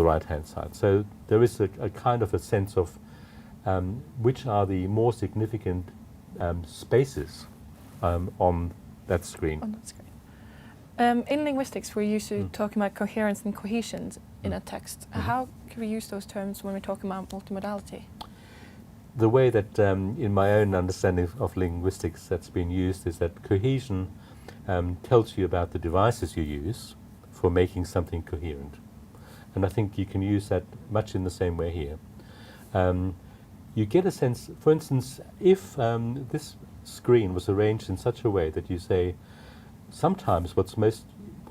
right-hand side. So there is a kind of a sense of which are the more significant spaces on that screen. On that screen. In linguistics, we're used to talking about coherence and cohesion in a text. How can we use those terms when we're talking about multimodality? The way that, in my own understanding of linguistics, that's been used is that cohesion tells you about the devices you use for making something coherent. And I think you can use that much in the same way here. You get a sense, for instance, if this screen was arranged in such a way that you say, sometimes what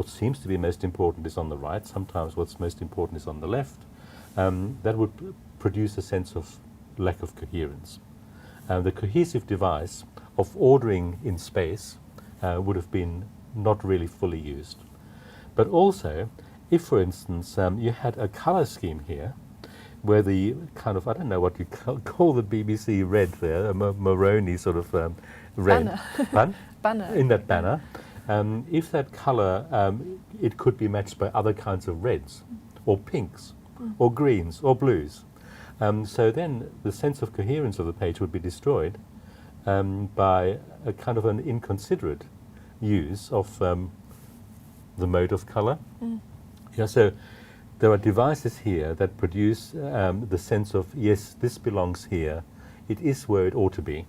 seems to be most important is on the right, sometimes what's most important is on the left, that would produce a sense of lack of coherence. The cohesive device of ordering in space would have been not really fully used. But also, if for instance you had a color scheme here, where the kind of, I don't know what you call the BBC red there, a Moroni sort of red. Banner. Banner. In that banner. If that color, it could be matched by other kinds of reds, or pinks, or greens, or blues. So then the sense of coherence of the page would be destroyed by a kind of an inconsiderate use of the mode of color. Yeah, so there are devices here that produce the sense of, yes, this belongs here, it is where it ought to be,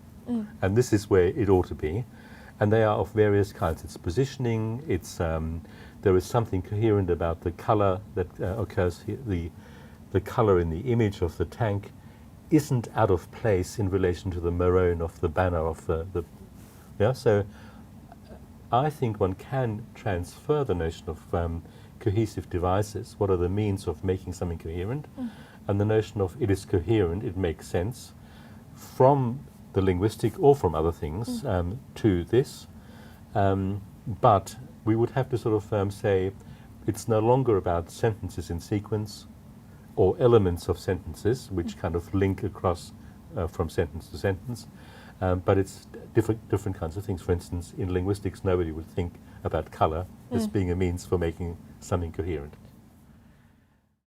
and this is where it ought to be. And they are of various kinds. It's positioning, it's, there is something coherent about the color that occurs here. The color in the image of the tank isn't out of place in relation to the maroon of the banner of the yeah. So I think one can transfer the notion of cohesive devices, what are the means of making something coherent, and the notion of it is coherent, it makes sense, from the linguistic or from other things to this. But we would have to sort of say it's no longer about sentences in sequence or elements of sentences which kind of link across from sentence to sentence, but it's different kinds of things. For instance, in linguistics, nobody would think about color as being a means for making something coherent.